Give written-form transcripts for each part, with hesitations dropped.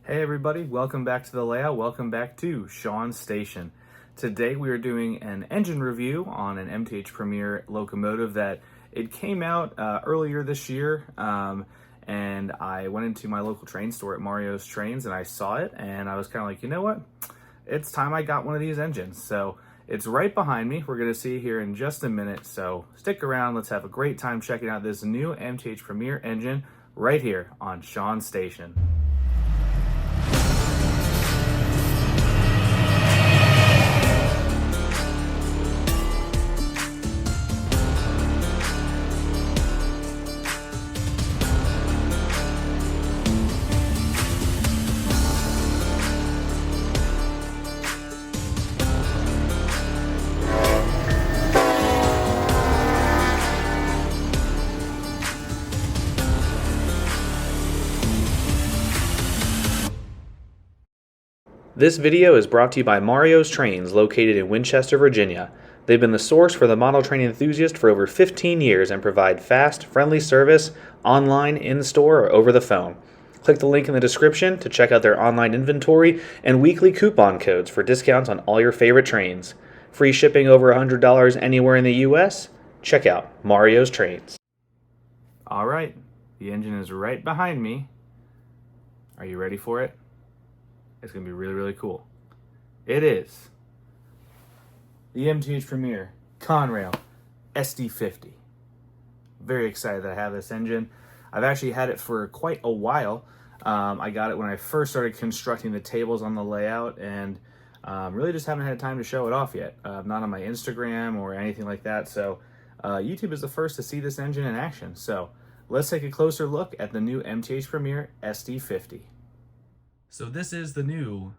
Hey everybody, welcome back to the layout. Welcome back to Sean's Station. Today we are doing an engine review on an MTH Premier locomotive that it came out earlier this year, and I went into my local train store at Mario's Trains and I saw it and I was kind of like, you know what? It's time I got one of these engines. So it's right behind me. We're going to see here in just a minute. So stick around. Let's have a great time checking out this new MTH Premier engine right here on Sean's Station. This video is brought to you by Mario's Trains, located in Winchester, Virginia. They've been the source for the model train enthusiast for over 15 years and provide fast, friendly service online, in-store, or over the phone. Click the link in the description to check out their online inventory and weekly coupon codes for discounts on all your favorite trains. Free shipping over $100 anywhere in the U.S.? Check out Mario's Trains. All right, the engine is right behind me. Are you ready for it? It's going to be really, really cool. It is the MTH Premier Conrail SD50. Very excited that I have this engine. I've actually had it for quite a while. I got it when I first started constructing the tables on the layout, and really just haven't had time to show it off yet. Not on my Instagram or anything like that. So YouTube is the first to see this engine in action. So let's take a closer look at the new MTH Premier SD50. So this is the new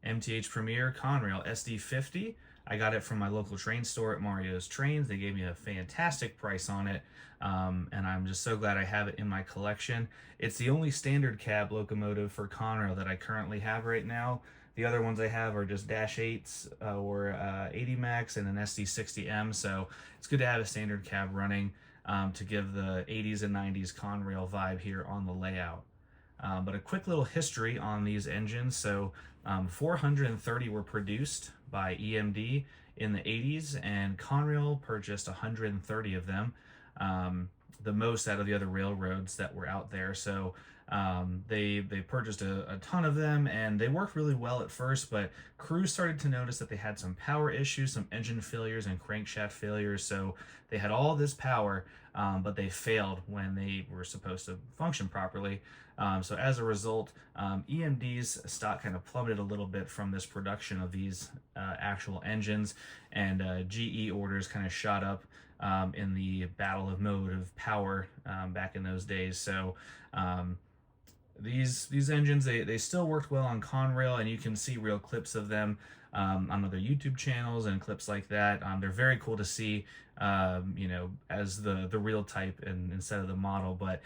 MTH Premier Conrail SD50. I got it from my local train store at Mario's Trains. They gave me a fantastic price on it, and I'm just so glad I have it in my collection. It's the only standard cab locomotive for Conrail that I currently have right now. The other ones I have are just Dash 8s or 80 Max and an SD60M, so it's good to have a standard cab running to give the 80s and 90s Conrail vibe here on the layout. But a quick little history on these engines. So 430 were produced by EMD in the 80s, and Conrail purchased 130 of them, the most out of the other railroads that were out there. So they purchased a ton of them, and they worked really well at first, but crews started to notice that they had some power issues, some engine failures and crankshaft failures. So they had all this power, but they failed when they were supposed to function properly. So as a result, EMD's stock kind of plummeted a little bit from this production of these actual engines, and GE orders kind of shot up in the battle of mode of power back in those days. So these engines, they still worked well on Conrail, and you can see real clips of them on other YouTube channels and clips like that. They're very cool to see, you know, as the real type instead of the model. But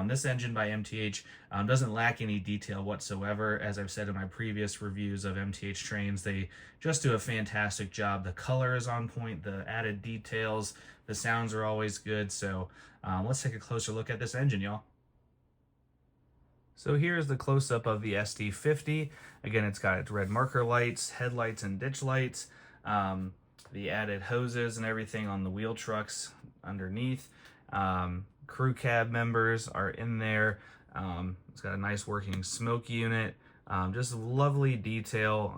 this engine by MTH doesn't lack any detail whatsoever. As I've said in my previous reviews of MTH trains, they just do a fantastic job. The color is on point, the added details, the sounds are always good. So let's take a closer look at this engine, y'all. So here's the close-up of the SD50. Again, it's got its red marker lights, headlights, and ditch lights. The added hoses and everything on the wheel trucks underneath. Crew cab members are in there. It's got a nice working smoke unit. Just lovely detail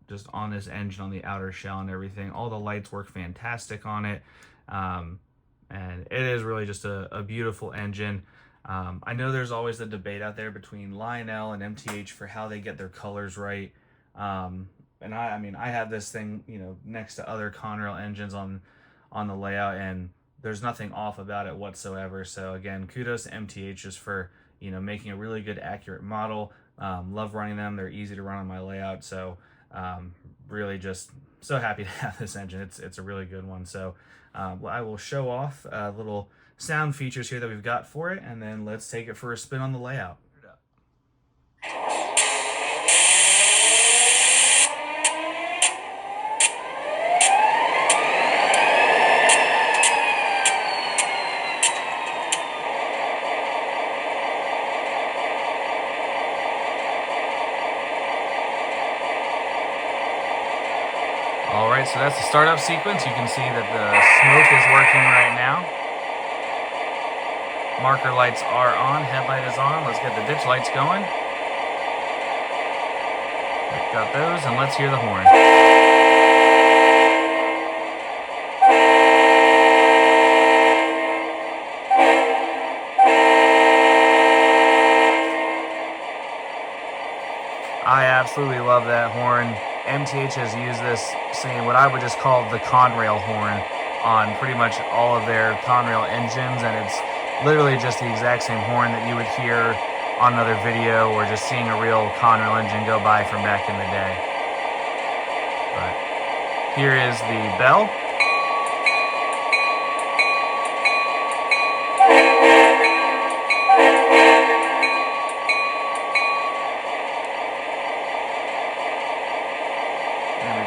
just on this engine, on the outer shell and everything. All the lights work fantastic on it. And it is really just a beautiful engine. I know there's always the debate out there between Lionel and MTH for how they get their colors right. And I mean, I have this thing, you know, next to other Conrail engines on the layout, and there's nothing off about it whatsoever. So again, kudos to MTH just for, you know, making a really good, accurate model. Love running them. They're easy to run on my layout. So really just so happy to have this engine. It's a really good one. So I will show off little sound features here that we've got for it, and then let's take it for a spin on the layout. Alright, so that's the startup sequence. You can see that the smoke is working right now. Marker lights are on, headlight is on. Let's get the ditch lights going. Got those, and let's hear the horn. I absolutely love that horn. MTH has used this, saying what I would just call the Conrail horn on pretty much all of their Conrail engines, and it's literally just the exact same horn that you would hear on another video or just seeing a real Conrail engine go by from back in the day. But here is the bell.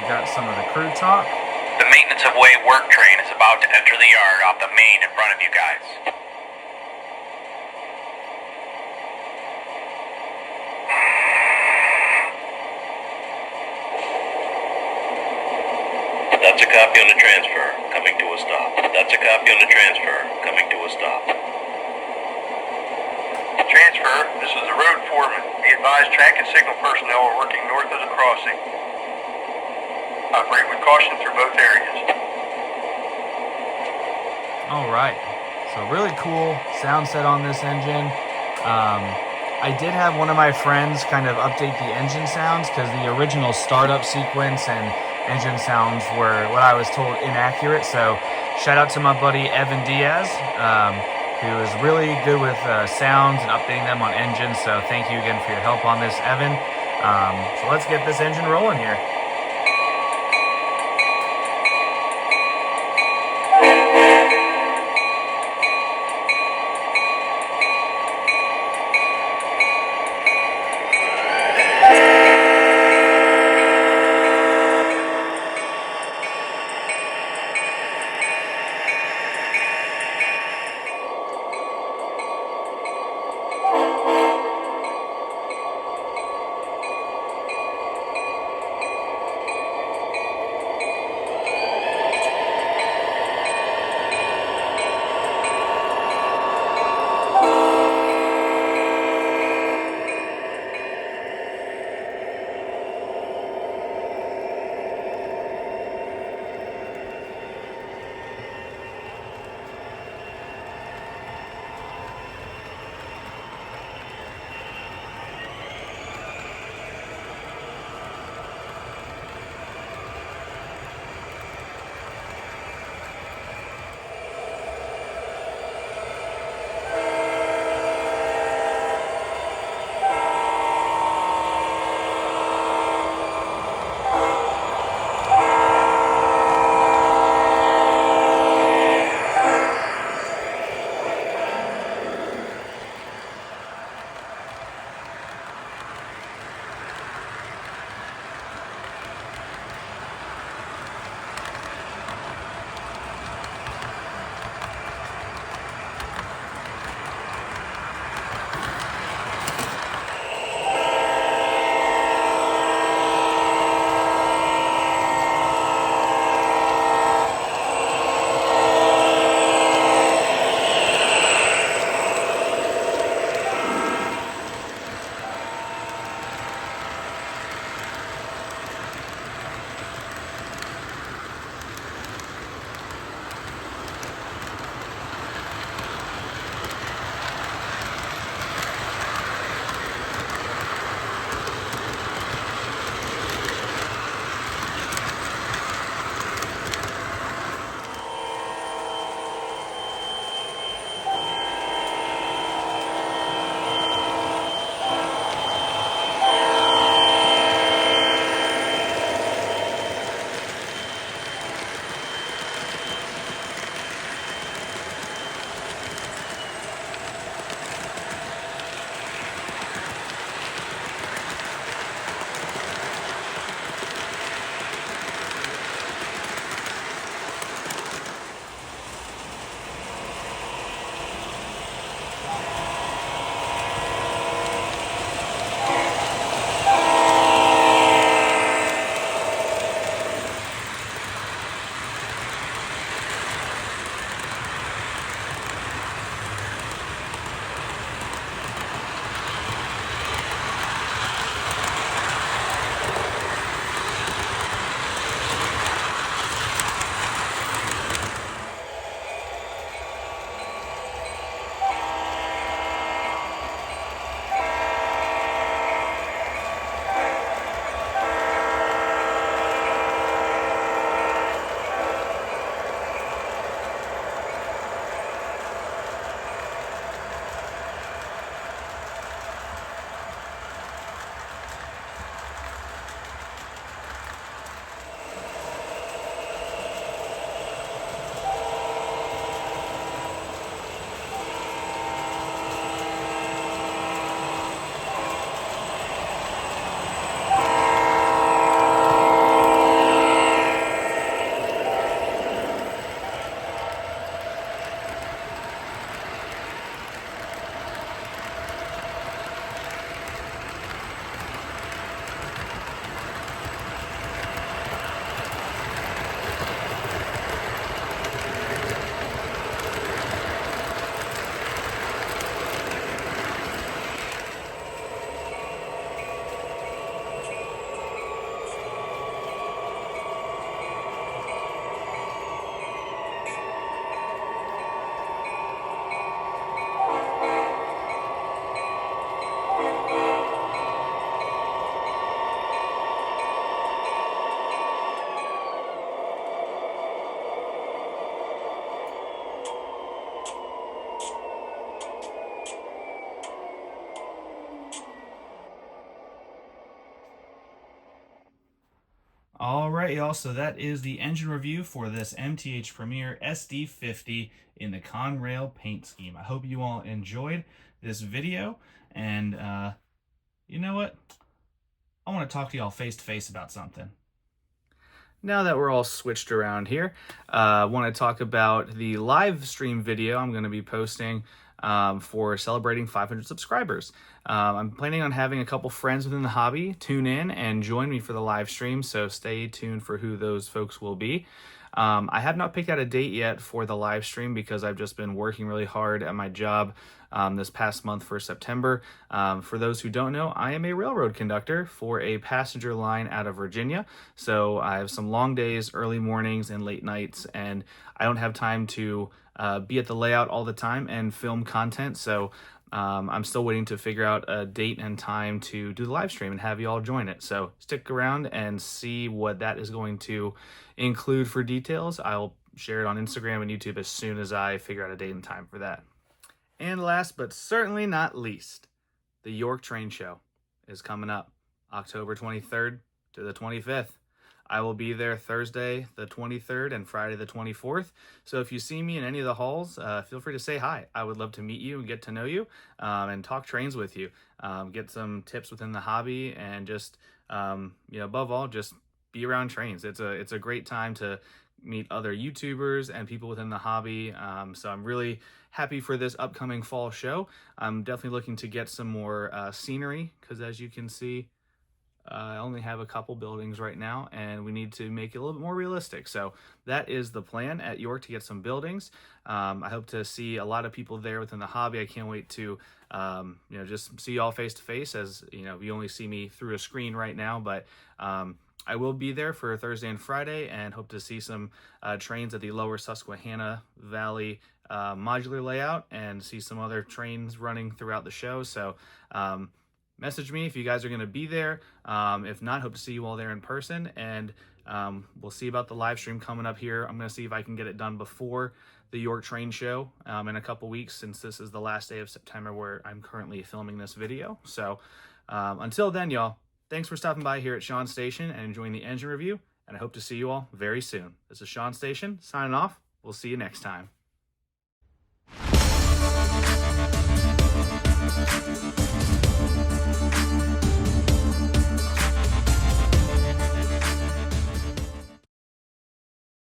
Got some of the crew talk. The maintenance of way work train is about to enter the yard off the main in front of you guys. That's a copy on the transfer, coming to a stop. That's a copy on the transfer, coming to a stop. Transfer, this is the road foreman. Be advised, track and signal personnel are working north of the crossing. Operate with caution through both areas. Alright, so really cool sound set on this engine. I did have one of my friends kind of update the engine sounds because the original startup sequence and engine sounds were, what I was told, inaccurate. So shout out to my buddy Evan Diaz, who is really good with sounds and updating them on engines. So thank you again for your help on this, Evan. So let's get this engine rolling here. All right, y'all. So that is the engine review for this MTH Premier SD50 in the Conrail paint scheme. I hope you all enjoyed this video. And you know what? I want to talk to y'all face to face about something. Now that we're all switched around here, I want to talk about the live stream video I'm going to be posting for celebrating 500 subscribers. I'm planning on having a couple friends within the hobby tune in and join me for the live stream, so stay tuned for who those folks will be. I have not picked out a date yet for the live stream because I've just been working really hard at my job this past month for September. For those who don't know, I am a railroad conductor for a passenger line out of Virginia. So I have some long days, early mornings, and late nights, and I don't have time to be at the layout all the time and film content. So I'm still waiting to figure out a date and time to do the live stream and have you all join it. So stick around and see what that is going to include for details. I'll share it on Instagram and YouTube as soon as I figure out a date and time for that. And last but certainly not least, the York Train Show is coming up October 23rd to the 25th. I will be there Thursday the 23rd and Friday the 24th. So if you see me in any of the halls, feel free to say hi. I would love to meet you and get to know you and talk trains with you. Get some tips within the hobby and just, above all, just be around trains. It's a great time to meet other YouTubers and people within the hobby. So I'm really happy for this upcoming fall show. I'm definitely looking to get some more scenery because, as you can see, I only have a couple buildings right now, and we need to make it a little bit more realistic. So that is the plan at York, to get some buildings. I hope to see a lot of people there within the hobby. I can't wait to, just see y'all face to face, as you only see me through a screen right now. But I will be there for Thursday and Friday, and hope to see some trains at the Lower Susquehanna Valley modular layout, and see some other trains running throughout the show. So message me if you guys are going to be there. If not, hope to see you all there in person, and we'll see about the live stream coming up here. I'm going to see if I can get it done before the York Train Show in a couple weeks, since this is the last day of September where I'm currently filming this video. So until then, y'all, thanks for stopping by here at Sean Station and enjoying the engine review, and I hope to see you all very soon. This is Sean Station signing off. We'll see you next time.